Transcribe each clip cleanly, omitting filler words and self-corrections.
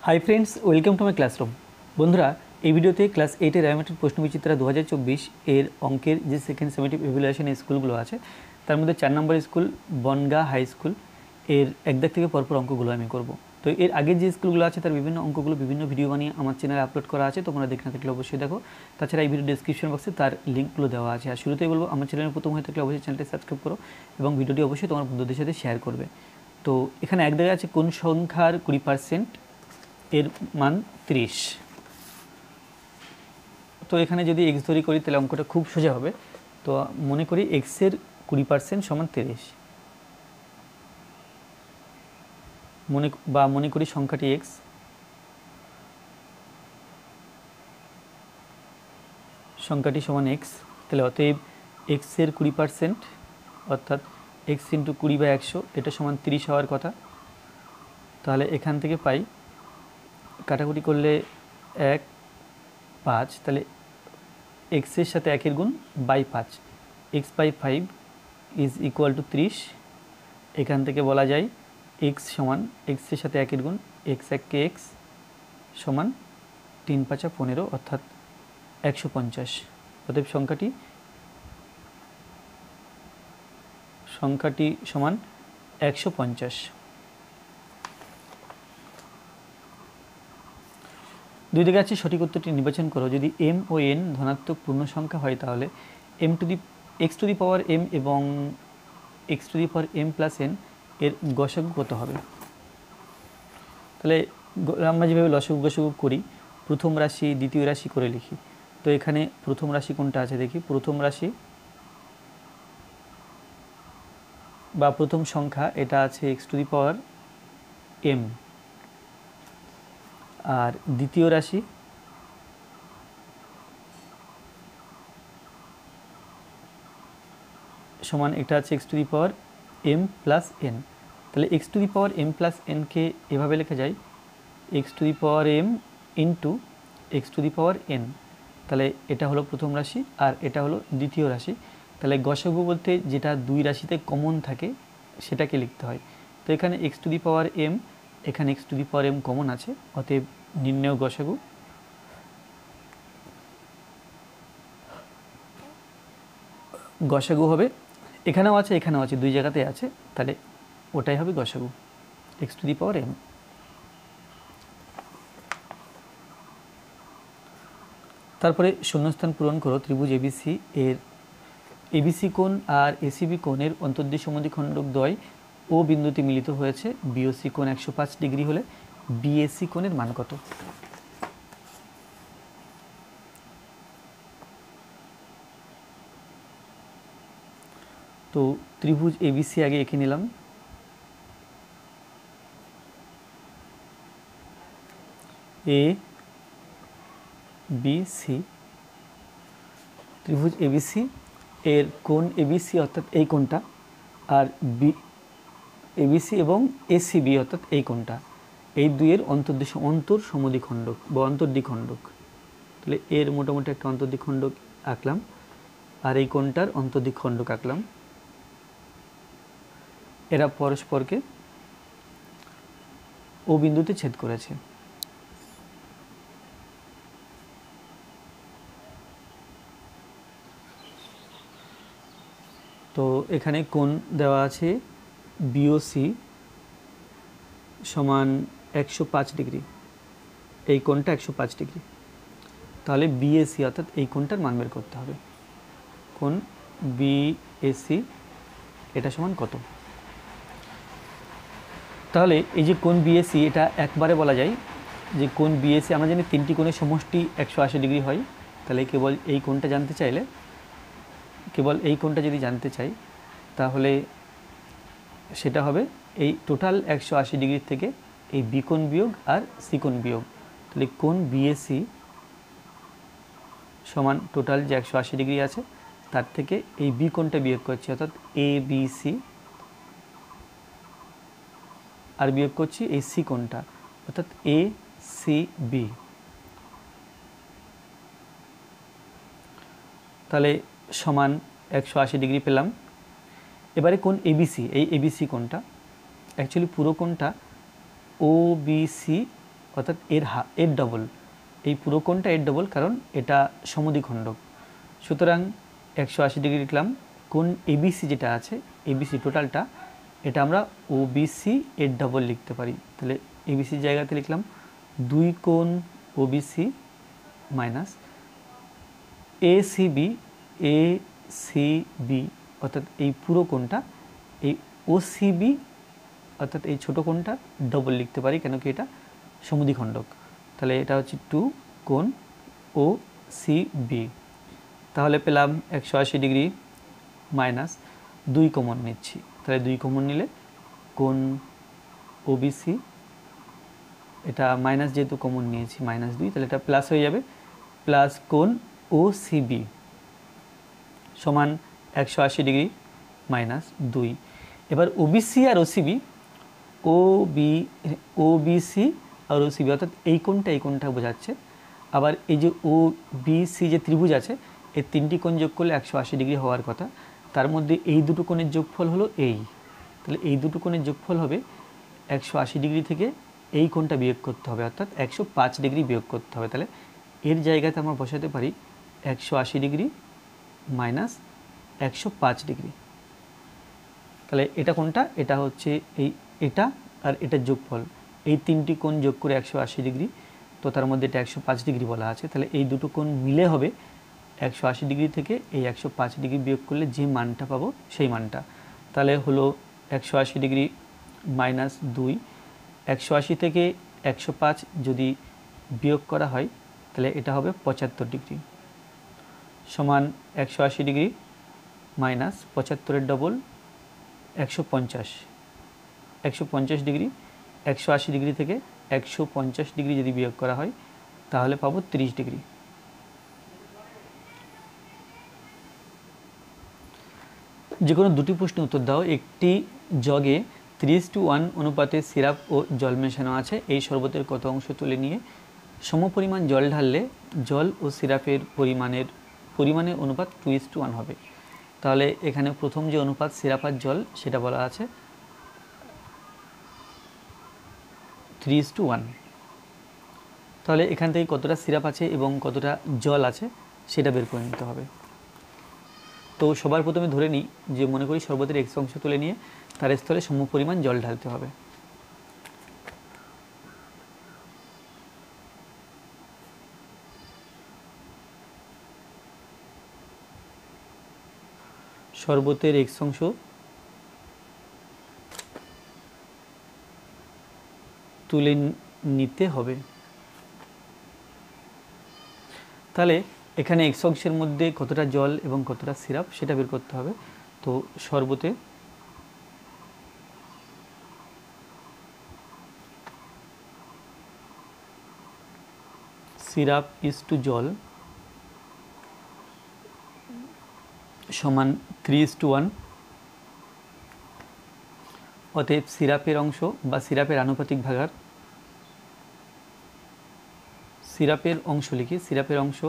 High friends welcome to my classroom बंधुरा এই ভিডিওতে ক্লাস 8 এর রায়মাটির প্রশ্নবিচিত্রা 2024 এর অঙ্কের যে সেকেন্ড সামেটিভ ইভ্যালুয়েশন স্কুলগুলো আছে তার মধ্যে 4 নম্বর স্কুল বনগা হাই স্কুল এর একদাগ থেকে পরপর অঙ্কগুলো আমি করব। তো এর আগের যে স্কুলগুলো আছে তার বিভিন্ন অঙ্কগুলো বিভিন্ন ভিডিও বানিয়ে আমার চ্যানেলে আপলোড করা আছে, তোমরা দেখে না থাকলে অবশ্যই দেখো। তাছাড়া এই ভিডিও ডেসক্রিপশন বক্সে তার লিঙ্কগুলো দেওয়া আছে। আর শুরুতেই বলবো আমার চ্যানেলে প্রথম হয়ে থাকলে অবশ্যই চ্যানেলটি সাবস্ক্রাইব করো এবং ভিডিওটি অবশ্যই তোমার বন্ধুদের সাথে শেয়ার করবে। তো এখানে একদাগে আছে কোন সংখ্যার 20% এর মান 30। তো এখানে যদি এক্স ধরি করি তাহলে অঙ্কটা খুব সোজা হবে। তো মনে করি এক্সের 20% সমান 30, মনে করি সংখ্যাটি এক্স, সংখ্যাটি সমান এক্স। তাহলে অতএব এক্সের 20% অর্থাৎ এক্স ইন্টু 20/100 এটা সমান 30 হওয়ার কথা। তাহলে এখান থেকে পাই কাটাকুটি করলে 1 5, তাহলে এক্সের সাথে 1-এর গুণ by 5, x by 5 is equal to 30। এখান থেকে বলা যায় এক্স সমান এক্সের সাথে 1-এর গুণ এক্স 1 কে এক্স সমান 3 5 15 অর্থাৎ 150। অতএব সংখ্যাটি সমান 150। দুই দিকে আছে সঠিক উত্তরটি নির্বাচন করো। যদি এম ও এন ধনাত্মক পূর্ণ সংখ্যা হয় তাহলে X to the power M এবং X to the power M plus N এর গসাগু কত হবে? তাহলে আমরা যেভাবে লসাগু গসাগু করি প্রথম রাশি দ্বিতীয় রাশি করে লিখি। তো এখানে প্রথম রাশি কোনটা আছে দেখি। প্রথম রাশি বা প্রথম সংখ্যা এটা আছে X to the power M, আর দ্বিতীয় রাশি সমান এটা আছে X to the power M plus N. তাহলে X to the power M plus এনকে এভাবে লেখা যায় X to the power M into X to the power N. তাহলে এটা হলো প্রথম রাশি আর এটা হলো দ্বিতীয় রাশি। তাহলে গসাগু বলতে যেটা দুই রাশিতে কমন থাকে সেটাকে লিখতে হয়। তো এখানে X to the power M, এখানে X to the power M common আছে, অতএব নির্ণেয় গসাগু হবে এখানেও আছে এখানেও আছে, দুই জায়গাতে আছে, তাহলে ওটাই হবে গসাগু x to the power m. তারপরে শূন্যস্থান পূরণ করো। ত্রিভুজ এবিসি এর এবিসি কোণ আর এসিবি কোণের অন্তর্দ্বয় সমদ্বিখণ্ডক দ্বয় ও বিন্দুতে মিলিত হয়েছে। বিওসি কোণ 105 ডিগ্রি হলে বিএসি কোণের মান কত? তো ত্রিভুজ এবিসি আগে এঁকে নিলাম। এ বি সি, ত্রিভুজ এবিসি এর কোণ এবিসি অর্থাৎ এই কোণটা, আর বি এবিসি এবং এসিবি অর্থাৎ এই কোণটা, এই দুইয়ের অন্তর সমদ্বিখণ্ডক বা অন্তর্দ্বিখণ্ডক। তাহলে এর মোটামুটি একটা অন্তর্দ্বিখণ্ডক আঁকলাম আর এই কোণটার অন্তর্দ্বিখণ্ডক আঁকলাম। এরা পরস্পরকে ও বিন্দুতে ছেদ করেছে। তো এখানে কোণ দেওয়া আছে বিওসি সমান 105 ডিগ্রি, এই কোণটা 105 ডিগ্রি। তাহলে বিএসি অর্থাৎ এই কোণটার মান বের করতে হবে। কোণ বিএসি এটা সমান কত? তাহলে এই যে কোণ বিএসি এটা একবারে বলা যায় যে কোণ বিএসি আমরা জানি তিনটি কোণের সমষ্টি 180 ডিগ্রি হয়। তাহলে কেবল এই কোণটা জানতে চাইলে, কেবল এই কোণটা যদি জানতে চাই তাহলে সেটা হবে এই টোটাল 180 ডিগ্রির থেকে এই বি কোণ বিয়োগ আর সি কোণ বিয়োগ। তাহলে কোণ বিএসি সমান টোটাল যে 180 ডিগ্রি আছে তার থেকে এই বি কোণটা বিয়োগ করছি অর্থাৎ এ বি সি, আর বিয়োগ করছি এই সি কোণটা অর্থাৎ এ সি বি। তাহলে সমান 180 ডিগ্রি পেলাম। এবারে কোণ এবিসি, এই এবিসি কোণটা অ্যাকচুয়ালি পুরো কোণটা ও বি সি অর্থাৎ এর ডবল, এই পুরো কোণটা এর ডবল, কারণ এটা সমদ্বিখণ্ডক। সুতরাং 180 ডিগ্রি লিখলাম। কোণ এবিসি যেটা আছে, এবিসি টোটালটা, এটা আমরা ওবিসি এর ডবল লিখতে পারি। তাহলে এবিসির জায়গাতে লিখলাম 2 কোণ ওবিসি মাইনাস এসিবি, এসিবি অর্থাৎ এই পুরো কোণটা, এই ওসিবি অর্থাৎ এই ছোটো কোণটা ডবল লিখতে পারি, কেন কি এটা সমদ্বিখণ্ডক। তাহলে এটা হচ্ছে 2 কোণ ও সিবি। তাহলে পেলাম 180 ডিগ্রি মাইনাস 2 কমন নিচ্ছি, তাহলে 2 কমন নিলে কোণ ওবিসি, এটা মাইনাস যেহেতু কমন নিয়েছি -2, তাহলে এটা প্লাস হয়ে যাবে, প্লাস কোণ ওসিবি সমান 180 ডিগ্রি মাইনাস 2। এবার ওবিসি আর ওসিবি, ওবিসি আর ওসিবি অর্থাৎ এই কোণটা বোঝাচ্ছে। আবার এই যে ওবিসি যে ত্রিভুজ আছে, এই 3টি কোণ যোগ করলে 180 ডিগ্রি হওয়ার কথা। তার মধ্যে এই দুটো কোণের যোগফল হলো এই, তাহলে এই দুটো কোণের যোগফল হবে 180 ডিগ্রি থেকে এই কোণটা বিয়োগ করতে হবে, অর্থাৎ 105 ডিগ্রি বিয়োগ করতে হবে। তাহলে এর জায়গাতে আমরা বসাতে পারি 180 ডিগ্রি মাইনাস 105 ডিগ্রি। তাহলে এটা কোনটা? এটা হচ্ছে এটা আর এটার যোগফল, এই 3টি কোণ যোগ করে 180 ডিগ্রি, তো তার মধ্যে এটা 105 ডিগ্রি বলা আছে। তাহলে এই দুটো কোণ মিলে হবে 180 ডিগ্রি থেকে এই 105 ডিগ্রি বিয়োগ করলে যে মানটা পাবো সেই মানটা। তাহলে হলো 180 ডিগ্রি মাইনাস 2, 180 থেকে 105 যদি বিয়োগ করা হয় তাহলে এটা হবে 75 ডিগ্রি, সমান 180 ডিগ্রি মাইনাস 75-এর ডবল 150 ডিগ্রি। 180 ডিগ্রি থেকে 150 ডিগ্রি যদি বিয়োগ করা হয় তাহলে পাবো 30 ডিগ্রি। যে কোনো দুটি প্রশ্নের উত্তর দাও। একটি জগে 3:1 অনুপাতে সিরাপ ও জল মেশানো আছে, এই শরবতের কত অংশ তুলে নিয়ে সমপরিমাণ জল ঢাললে জল ও সিরাপের পরিমাণের অনুপাত 2:1 হবে। তাহলে এখানে প্রথম যে অনুপাত সিরাপ আর জল সেটা বলা আছে 3:1। তাহলে এখান থেকে কতটা সিরাপ আছে এবং কতটা জল আছে সেটা বের করে নিতে হবে। তো সবার প্রথমে ধরে নিই যে মনে করি শরবতের x অংশ তুলে নিয়ে তার স্থলে সমপরিমাণ জল ঢালতে হবে। শরবতের x অংশ তুলে নিতে হবে। তাহলে এখানে x অংশের মধ্যে কতটা জল এবং কতটা সিরাপ সেটা বের করতে হবে। তো শরবতে সিরাপ ইজটু জল সমান 3:1। অতএব সিরাপের অংশ বা সিরাপের আনুপাতিক ভাগার, সিরাপের অংশ লিখি, সিরাপের অংশ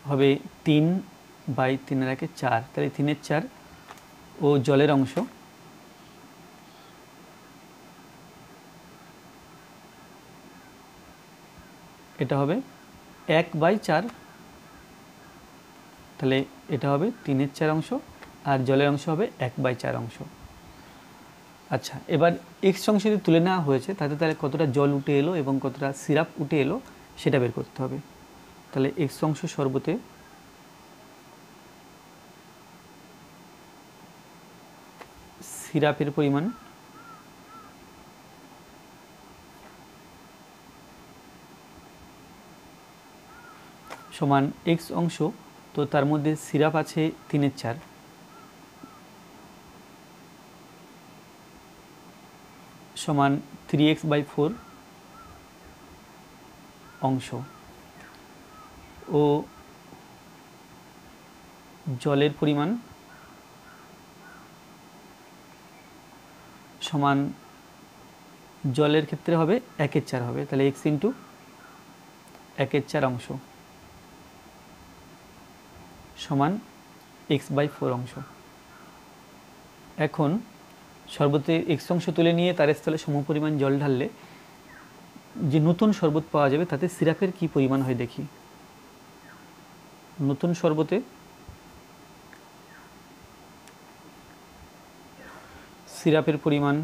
হবে 3/3 তাহলে 3/4 ও জলের অংশ এটা হবে 1/4, তাহলে এটা হবে 3/4 অংশ আর জলের অংশ হবে 1/4 অংশ। আচ্ছা, এবার এক্স অংশ যদি তুলে নেওয়া হয়েছে তাহলে কতটা জল উঠে এলো এবং কতটা সিরাপ উঠে এলো সেটা বের করতে হবে। তাহলে এক্স অংশ শরবতে সিরাপের পরিমাণ সমান এক্স অংশ, তো তার মধ্যে সিরাপ আছে 3/4 সমান 3x/4 অংশ, ও জলের পরিমাণ সমান জলের ক্ষেত্রে হবে 1/4 হবে, তাহলে x × 1/4 অংশ সমান x/4 অংশ। এখন শরবতে x অংশ তুলে নিয়ে তার স্থলে সমপরিমাণ জল ঢাললে যে নতুন শরবত পাওয়া যাবে তাতে সিরাপের কি পরিমাণ হয় দেখি। নতুন শরবতে সিরাপের পরিমাণ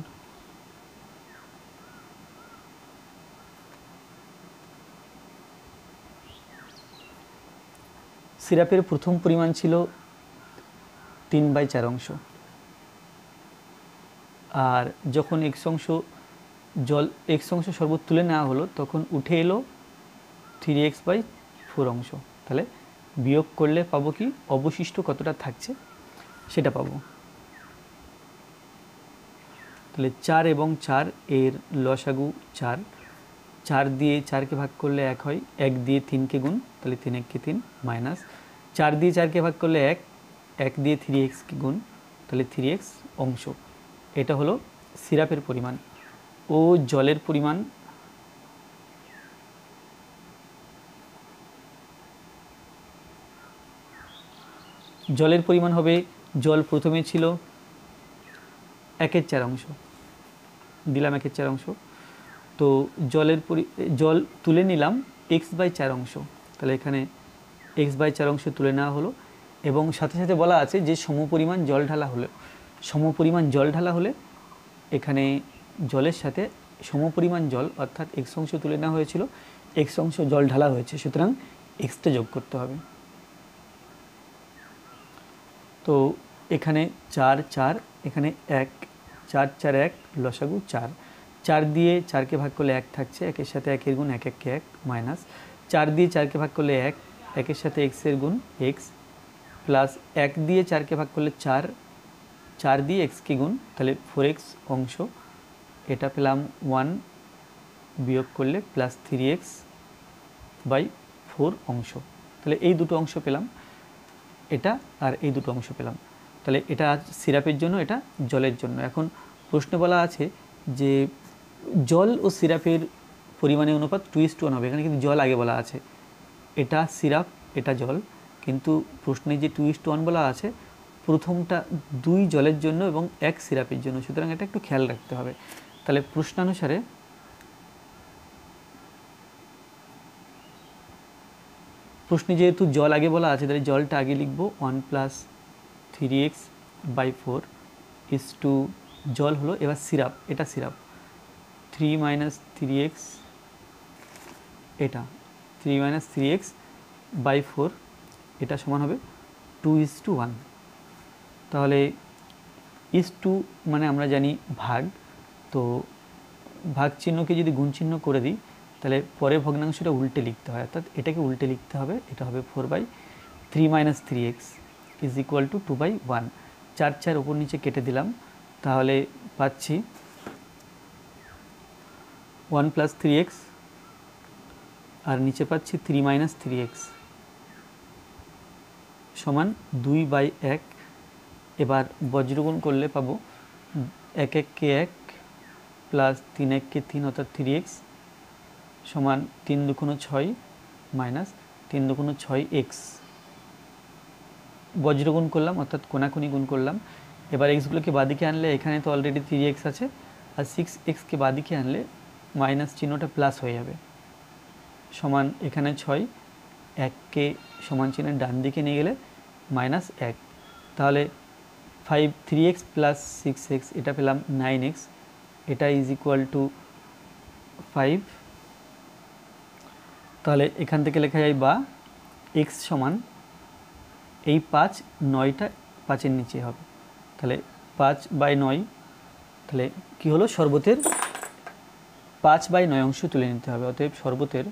সিরাপের প্রথম পরিমাণ ছিল 3/4 অংশ, আর যখন x অংশ শরবত তুলে নেওয়া হলো তখন উঠে এলো 3x/4 অংশ। তাহলে বিয়োগ করলে পাবো কি, অবশিষ্ট কতটা থাকছে সেটা পাবো। তাহলে 4 এবং 4 এর লসাগু 4, 4 দিয়ে 4কে ভাগ করলে 1 হয়, 1 দিয়ে 3কে গুণ, তাহলে 3 1 3 মাইনাস 4 দিয়ে 4কে ভাগ করলে 1, 1 দিয়ে 3xকে গুণ, তাহলে 3x অংশ। এটা হলো সিরাপের পরিমাণ। ও জলের পরিমাণ হবে, জল প্রথমে ছিল 1/4 অংশ, দিলাম 1/4 অংশ। তো জল তুলে নিলাম x/4 অংশ, তাহলে এখানে x/4 অংশ তুলে নেওয়া হলো। এবং সাথে সাথে বলা আছে যে সমপরিমাণ জল ঢালা হলে এখানে জলের সাথে সমপরিমাণ জল, অর্থাৎ x অংশ তুলে নেওয়া হয়েছিল, x অংশ জল ঢালা হয়েছে, সুতরাং xটা যোগ করতে হবে। তো এখানে 4 4, এখানে 1, 4 4 1 লসাগু 4, 4 দিয়ে 4কে ভাগ করলে 1 থাকছে, 1-এর সাথে 1-এর গুণ, 1 1 1 মাইনাস 4 দিয়ে 4কে ভাগ করলে 1, 1-এর সাথে x-এর গুণ x, প্লাস 1 দিয়ে 4কে ভাগ করলে 4, 4 দিয়ে x-কে গুণ, তাহলে 4x অংশ। এটা পেলাম 1, বিয়োগ করলে প্লাস 3x/4 অংশ। তাহলে এই দুটো অংশ পেলাম, এটা আর এই দুটো অংশ পেলাম। তাহলে এটা সিরাপের জন্য, এটা জলের জন্য। এখন প্রশ্নে বলা আছে যে জল ও সিরাপের পরিমাণের অনুপাত 2:1 হবে। এখানে কিন্তু জল আগে বলা আছে, এটা সিরাপ এটা জল, কিন্তু প্রশ্নে যে 2:1 বলা আছে প্রথমটা 2 জলের জন্য এবং 1 সিরাপের জন্য, সুতরাং এটা একটু খেয়াল রাখতে হবে। তাহলে প্রশ্নানুসারে প্রশ্নে যেহেতু জল আগে বলা আছে, তাহলে জলটা আগে লিখব 1 + 3x/4 জল হলো। এবার সিরাপ, এটা সিরাপ 3 - 3x, এটা 3 - 3x/4, এটা সমান হবে 2:1। তাহলে ইস-টু মানে আমরা জানি ভাগ, তো ভাগ চিহ্নকে যদি গুণ চিহ্ন করে দিই তাহলে পরে ভগ্নাংশটা উল্টে লিখতে হয়, অর্থাৎ এটাকে উল্টে লিখতে হবে। এটা হবে 4/3 - 3x = 2/1। 4 4 উপর নিচে কেটে দিলাম, তাহলে পাচ্ছি 1 + 3x, আর নিচে পাচ্ছি 3 - 3x সমান 2/1। এবার বজ্রগুণ করলে পাবো 1 1 কে 1 প্লাস 3 1 কে 3, অর্থাৎ 3x সমান 3 2 6 মাইনাস 3 2 6x। বজ্রগুণ করলাম, অর্থাৎ কোনাকুনি গুণ করলাম। এবার এক্সগুলোকে বাদিকে আনলে এখানে তো অলরেডি 3x আছে, আর 6xকে বাদিকে আনলে মাইনাস চিহ্নটা প্লাস হয়ে যাবে, সমান এখানে 6, 1কে সমান চিহ্নের ডান দিকে নিয়ে গেলে -1। তাহলে 3x + 6x, এটা পেলাম 9x, এটা = 5। তাহলে এখান থেকে লেখা যায় বা x সমান এই 5 9টা 5-এর নিচে হবে, তাহলে 5/9। তাহলে কি হলো, শরবতের 5/9 অংশ তুলে নিতে হবে। অতএব শরবতের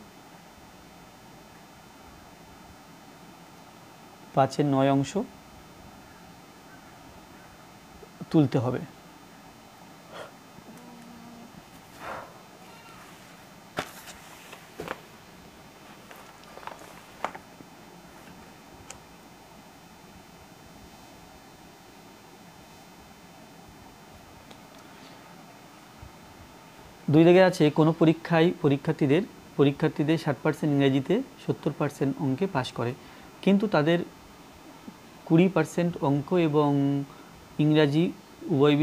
5/9 অংশ তুলতে হবে। দুই দিকে আছে, কোনো পরীক্ষায় পরীক্ষার্থীদের 60% ইংরেজিতে, 70% অঙ্কে পাশ করে, কিন্তু তাদের 20% অঙ্ক এবং ইংরাজি উভয়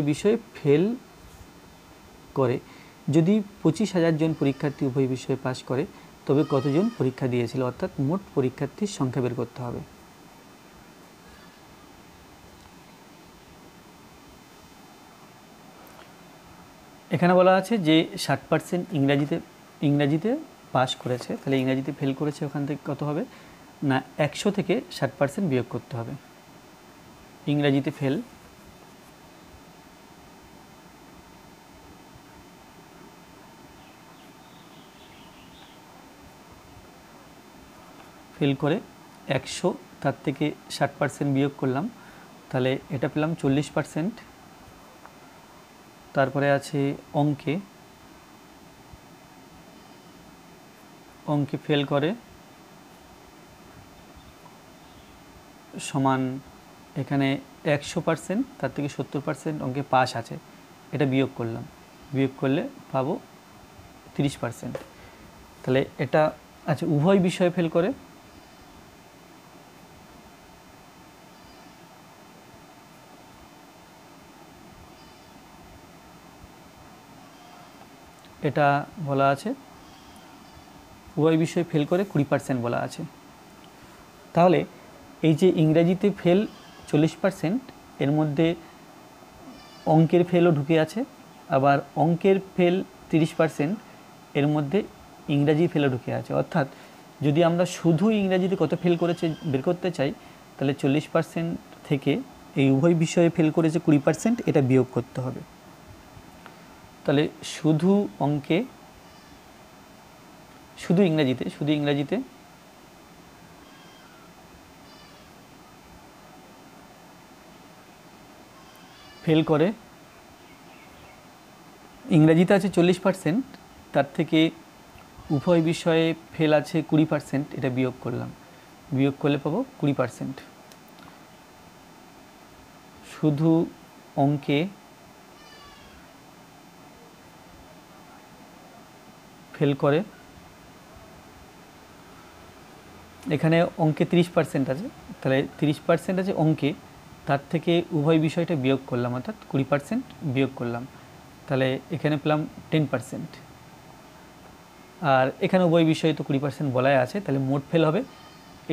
বিষয়ে ফেল করে যদি 25,000 জন পরীক্ষার্থী উভয় বিষয়ে পাশ করে তবে কতজন পরীক্ষা দিয়েছিল, অর্থাৎ মোট পরীক্ষার্থীর সংখ্যা বের করতে হবে। এখানে বলা আছে যে 60% ইংরাজিতে পাস করেছে, তাহলে ইংরাজিতে ফেল করেছে, ওখান থেকে কত হবে না 100 থেকে 60% বিয়োগ করতে হবে। ইংরাজিতে ফেল করে 100, তার থেকে 60% বিয়োগ করলাম, তাহলে এটা পেলাম 40%। তারপরে আছে অঙ্কে ফেল করে সমান এখানে 100%, তার থেকে 70% অঙ্কে পাস আছে, এটা বিয়োগ করলাম, বিয়োগ করলে পাবো 30%। তাহলে এটা আচ্ছা উভয় বিষয়ে ফেল করে এটা বলা আছে উভয় বিষয়ে ফেল করে 20% বলা আছে। তাহলে এই যে ইংরাজিতে ফেল 40%, এর মধ্যে অঙ্কের ফেলও ঢুকে আছে, আবার অঙ্কের ফেল 30%, এর মধ্যে ইংরাজি ফেলও ঢুকে আছে। অর্থাৎ যদি আমরা শুধু ইংরাজিতে কত ফেল করেছে বের করতে চাই, তাহলে 40% থেকে এই উভয় বিষয়ে ফেল করেছে 20%, এটা বিয়োগ করতে হবে। তাহলে শুধু অঙ্কে শুধু ইংরাজিতে ফেল করে, ইংরাজিতে আছে 40%, তার থেকে উভয় বিষয়ে ফেল আছে 20%, এটা বিয়োগ করলাম, বিয়োগ করলে পাবো 20%। শুধু অঙ্কে ফেল করে, এখানে অঙ্কে 30% আছে, তাহলে 30% আছে অঙ্কে, তার থেকে উভয় বিষয়টা বিয়োগ করলাম, অর্থাৎ 20% বিয়োগ করলাম, তাহলে এখানে পেলাম 10%। আর এখানে উভয় বিষয়ে তো 20% বলাই আছে, তাহলে মোট ফেল হবে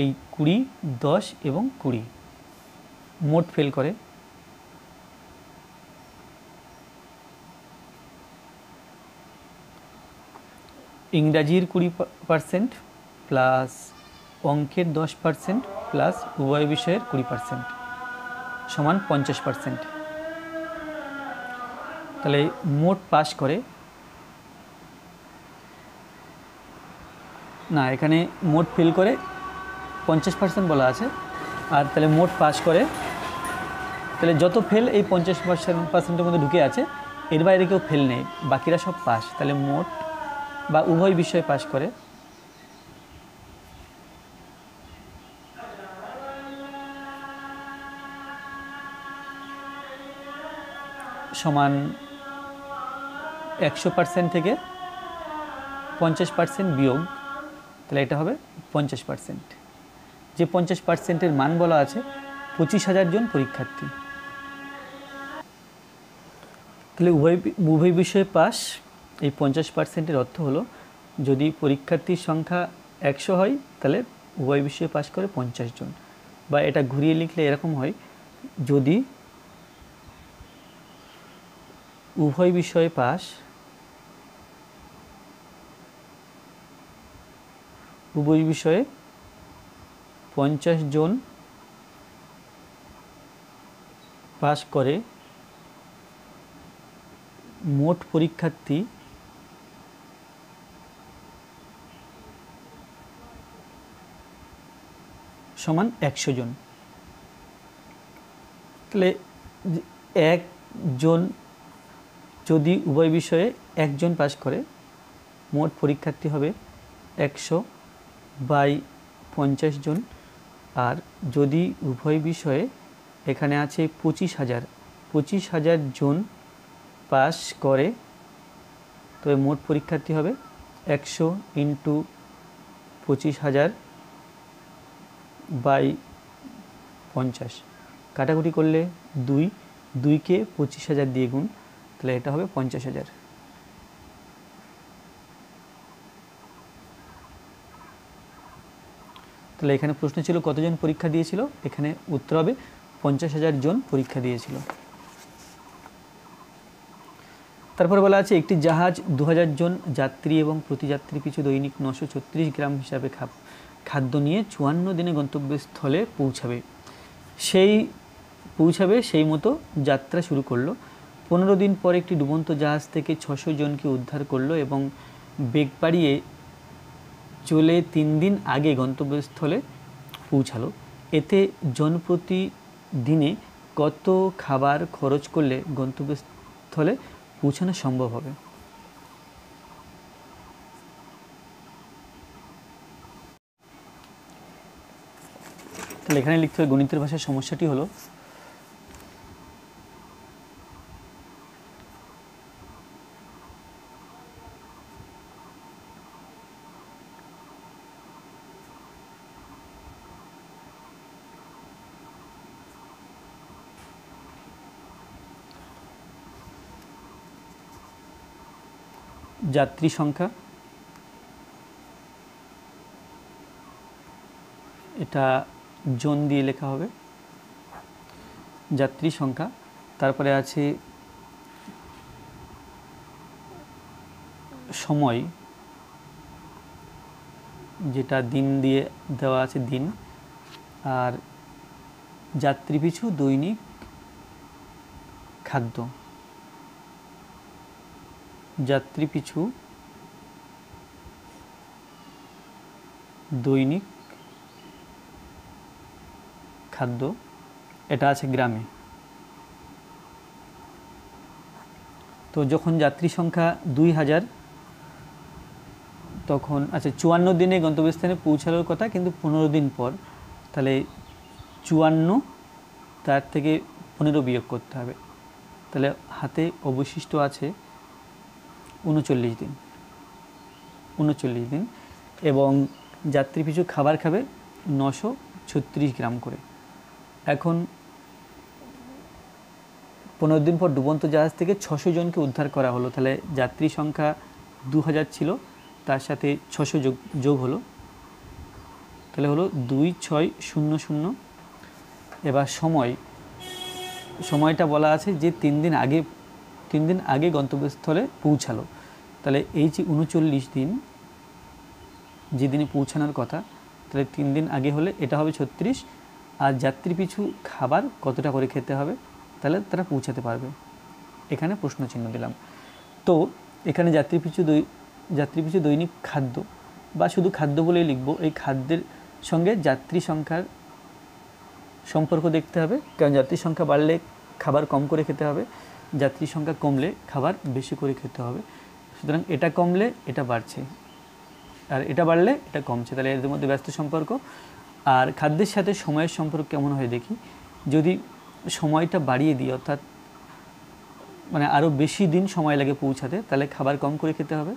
এই 20, 10 এবং 20, মোট ফেল করে ইংরাজির 20% প্লাস অঙ্কের 10% প্লাস উভয় বিষয়ের 20% সমান 50%। তাহলে মোট পাস করে না, এখানে মোট ফেল করে 50% বলা আছে, আর তাহলে মোট পাস করে, তাহলে যত ফেল এই 50%-এর মধ্যে ঢুকে আছে, এর বাইরে কেউ ফেল নেই, বাকিরা সব পাস, তাহলে মোট বা উভয় বিষয়ে পাস করে সমান 100% থেকে 50% বিয়োগ, তাহলে এটা হবে 50%। যে 50%-এর মান বলা আছে 25,000 জন পরীক্ষার্থী, তাহলে উভয় বিষয়ে পাস এই 50%-এর অর্থ হলো যদি পরীক্ষার্থীর সংখ্যা 100 হয় তাহলে উভয় বিষয়ে পাস করে 50 জন, বা এটা ঘুরিয়ে লিখলে এরকম হয়, যদি উভয় বিষয়ে পাস 50 জন পাস করে, মোট পরীক্ষার্থী সমান 100 জন। তাহলে একজন যদি উভয় বিষয়ে একজন পাস করে, মোট পরীক্ষার্থী হবে 100/50 জন, আর যদি উভয় বিষয়ে এখানে আছে 25,000 জন পাস করে, তবে মোট পরীক্ষার্থী হবে 100 × 25,000/50, কাটাকুটি করলে 2কে 25,000 দিয়ে গুণ, তাহলে এটা হবে 50,000। তাহলে এখানে প্রশ্ন ছিল কতজন পরীক্ষা দিয়েছিল, এখানে উত্তর হবে 50,000 জন পরীক্ষা দিয়েছিল। তারপর বলা আছে একটি জাহাজ 2000 জন যাত্রী এবং প্রতি যাত্রী পিছু দৈনিক 936 গ্রাম হিসাবে খাদ্য নিয়ে 54 দিনে গন্তব্যস্থলে পৌঁছাবে সেই মতো যাত্রা শুরু করলো। 15 দিন পর একটি ডুবন্ত জাহাজ থেকে 600 জনকে উদ্ধার করলো এবং বেগ বাড়িয়ে চলে 3 দিন আগে গন্তব্যস্থলে পৌঁছালো। এতে জনপ্রতি দিনে কত খাবার খরচ করলে গন্তব্যস্থলে পৌঁছানো সম্ভব হবে? তাহলে এখানে লিখতে হবে গণিতের ভাষায় সমস্যাটি হলো যাত্রী সংখ্যা, এটা জন দিয়ে লেখা হবে যাত্রী সংখ্যা। তারপরে আছে সময়, যেটা দিন দিয়ে দেওয়া আছে দিন, আর যাত্রী পিছু দৈনিক খাদ্য, যাত্রী পিছু দৈনিক খাদ্য, এটা আছে গ্রামে। তো যখন যাত্রী সংখ্যা 2000, তখন আচ্ছা 54 দিনে গন্তব্যস্থানে পৌঁছানোর কথা, কিন্তু 15 দিন পর, তাহলে 54 তার থেকে 15 বিয়োগ করতে হবে, তাহলে হাতে অবশিষ্ট আছে 39 দিন। 39 দিন এবং যাত্রী পিছু খাবার খাবে 936 গ্রাম করে। এখন 15 দিন পর ডুবন্ত জাহাজ থেকে 600 জনকে উদ্ধার করা হলো, তাহলে যাত্রী সংখ্যা 2000 ছিল, তার সাথে 600 যোগ হলো, তাহলে হলো 2600। এবার সময়টা বলা আছে যে 3 দিন আগে গন্তব্যস্থলে পৌঁছালো, তাহলে এই যে 39 দিন যেদিনে পৌঁছানোর কথা, তাহলে 3 দিন আগে হলে এটা হবে 36, আর যাত্রী পিছু খাবার কতটা করে খেতে হবে, তাহলে তারা পৌঁছাতে পারবে। এখানে প্রশ্ন চিহ্ন দিলাম। তো এখানে যাত্রী পিছু দৈনিক খাদ্য, বা শুধু খাদ্য বলেই লিখব, এই খাদ্যের সঙ্গে যাত্রী সংখ্যার সম্পর্ক দেখতে হবে, কারণ যাত্রী সংখ্যা বাড়লে খাবার কম করে খেতে হবে, যাত্রী সংখ্যা কমলে খাবার বেশি করে খেতে হবে। সুতরাং এটা কমলে এটা বাড়ছে, আর এটা বাড়লে এটা কমছে, তাহলে এদের মধ্যে ব্যস্ত সম্পর্ক। আর খাদ্যের সাথে সময়ের সম্পর্ক কেমন হয় দেখি। যদি সময়টা বাড়িয়ে দিই, অর্থাৎ মানে আরও বেশি দিন সময় লাগে পৌঁছাতে, তাহলে খাবার কম করে খেতে হবে।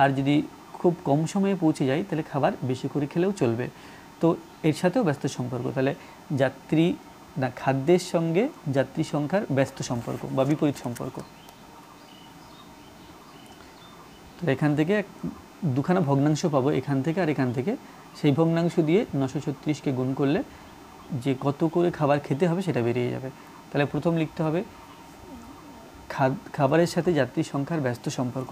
আর যদি খুব কম সময়ে পৌঁছে যায়, তাহলে খাবার বেশি করে খেলেও চলবে। তো এর সাথেও ব্যস্ত সম্পর্ক, তাহলে খাদ্যের সঙ্গে যাত্রী সংখ্যার ব্যস্ত সম্পর্ক বা বিপরীত সম্পর্ক। তো এখান থেকে দুখানা ভগ্নাংশ পাবো, এখান থেকে আর এখান থেকে। সেই ভগ্নাংশ দিয়ে 936কে গুণ করলে যে কত করে খাবার খেতে হবে সেটা বেরিয়ে যাবে। তাহলে প্রথম লিখতে হবে খাবারের সাথে যাত্রী সংখ্যার ব্যস্ত সম্পর্ক।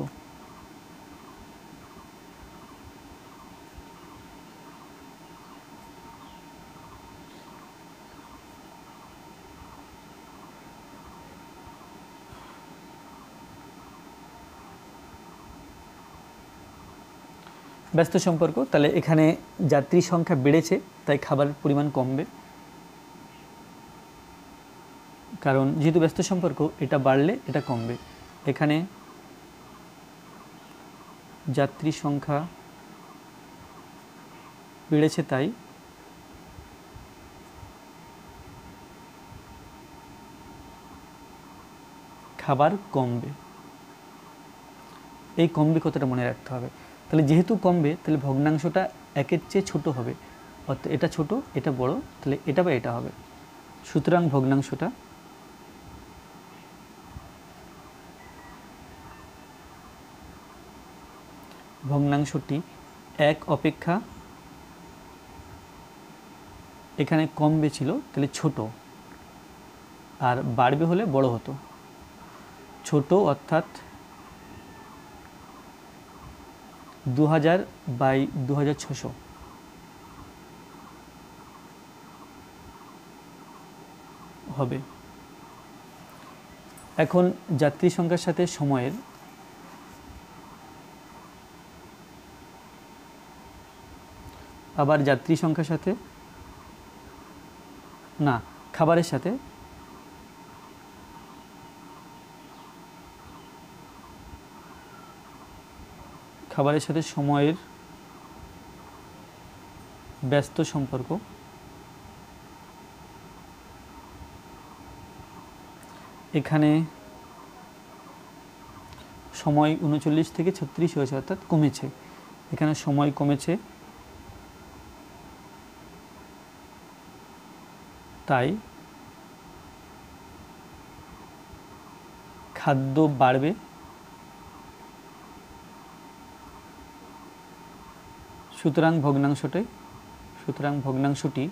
ব্যস্ত সম্পর্ক, তাহলে এখানে যাত্রী সংখ্যা বেড়েছে, তাই খাবারের পরিমাণ কমবে, কারণ যেহেতু ব্যস্ত সম্পর্ক, এটা বাড়লে এটা কমবে। এখানে যাত্রী সংখ্যা বেড়েছে, তাই খাবার কমবে। এই কমবে কথাটা মনে রাখতে হবে। তাহলে যেহেতু কমবে, তাহলে ভগ্নাংশটা একের চেয়ে ছোট হবে, অর্থাৎ এটা ছোট এটা বড়, তাহলে এটা বা এটা হবে। সুতরাং ভগ্নাংশটি 1 অপেক্ষা এখানে কমবে ছিল তাহলে ছোট, আর বাড়বে হলে বড় হতো। ছোট অর্থাৎ 2000 বাই 2600 হবে। এখন যাত্রী সংখ্যার সাথে সময়ের আবার যাত্রী সংখ্যার সাথে না, খাবারের সাথে সময়ের ব্যস্ত সম্পর্ক। এখানে সময় 39 থেকে 36 হয়েছে, অর্থাৎ কমেছে। এখানে সময় কমেছে, তাই খাদ্য বাড়বে, সুতরাং ভগ্নাংশটি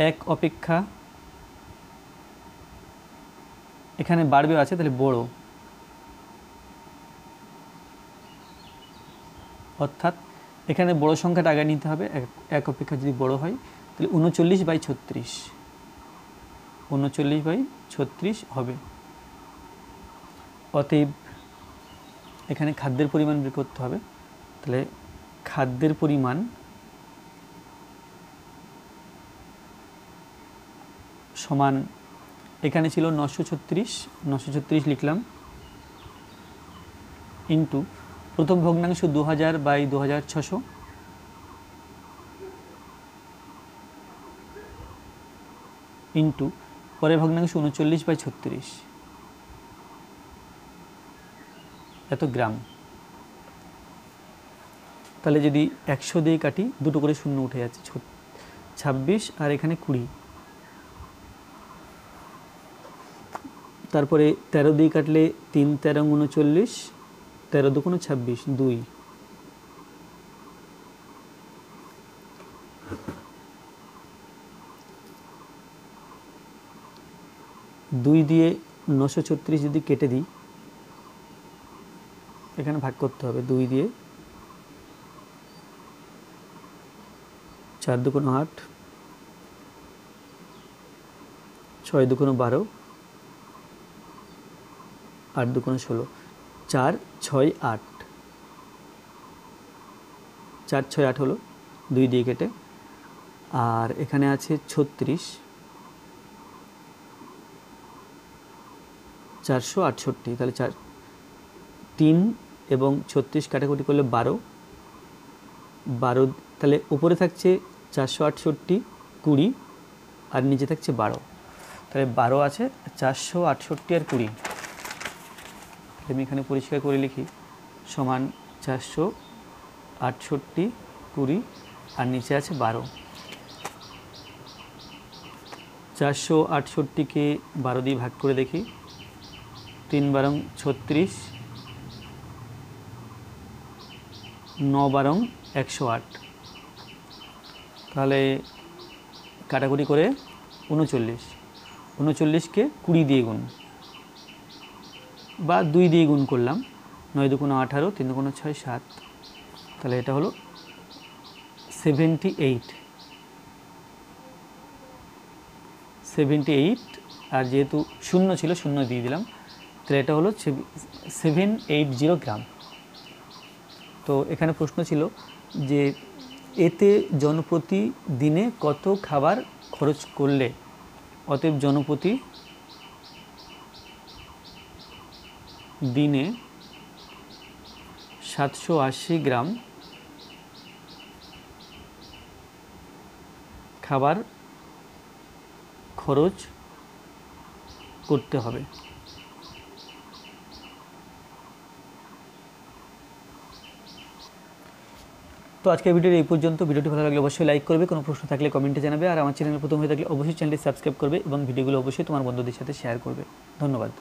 এক অপেক্ষা, এখানে বাড়বে আছে তাহলে বড়, অর্থাৎ এখানে বড় সংখ্যাটা আগে নিতে হবে। এক অপেক্ষা যদি বড় হয় তাহলে 39/36 হবে। অতএব এখানে খাদ্যের পরিমাণ বের করতে হবে। তাহলে খাদ্যের পরিমাণ সমান, এখানে ছিল 936 লিখলাম, ইন্টু প্রথম ভগ্নাংশ 2000 বাই 2600, ইন্টু পরের ভগ্নাংশ 39/36, এত গ্রাম। তাহলে যদি 100 দিয়ে কাটি, দুটো করে শূন্য উঠে যাচ্ছে, 26 আর এখানে 20। তারপরে 13 দিয়ে কাটলে 3 13 39, 13 দুগুণ 26, 2। দুই দিয়ে 936 যদি কেটে দিই, এখানে ভাগ করতে হবে 2 দিয়ে, 4 দুগুণ 8, 6 দুগুণ 12, 8 দুগুণ 16, 4 6 8, 4 6 8 হলো 2 দিয়ে কেটে। আর এখানে আছে 36, 468, তাহলে 3 এবং 36 কাটাকুটি করলে 12, তাহলে উপরে থাকছে 468, 20 আর নিচে থাকছে 12, তাহলে 12 আছে, 468 আর 20। আমি এখানে পরিষ্কার করে লিখি, সমান 468, 20 আর নিচে আছে 12। 468কে 12 দিয়ে ভাগ করে দেখি, 3 বারং 36, 9 বারং 108, তাহলে কাটাকুটি করে 39কে 20 দিয়ে গুণ বা 2 দিয়ে গুণ করলাম, 9 দুগুণ 18, 3 দুগুণ 6, 7, তাহলে এটা হলো 78, আর যেহেতু শূন্য ছিল, শূন্য দিয়ে দিলাম, তাহলে এটা হলো 780 গ্রাম। তো এখানে প্রশ্ন ছিল যে এতে জনপ্রতি দিনে কত খাবার খরচ করলে, অতএব জনপ্রতি দিনে 780 গ্রাম খাবার খরচ করতে হবে। তো আজকের ভিডিওর এই পর্যন্ত। ভিডিওটি ভালো লাগলে অবশ্যই লাইক করবে, কোনো প্রশ্ন থাকলে কমেন্টে জানাবে, আর আমার চ্যানেলে প্রথম হয়ে থাকলে অবশ্যই চ্যানেলটি সাবস্ক্রাইব করবে এবং ভিডিওগুলো অবশ্যই তোমার বন্ধুদের সাথে শেয়ার করবে। ধন্যবাদ।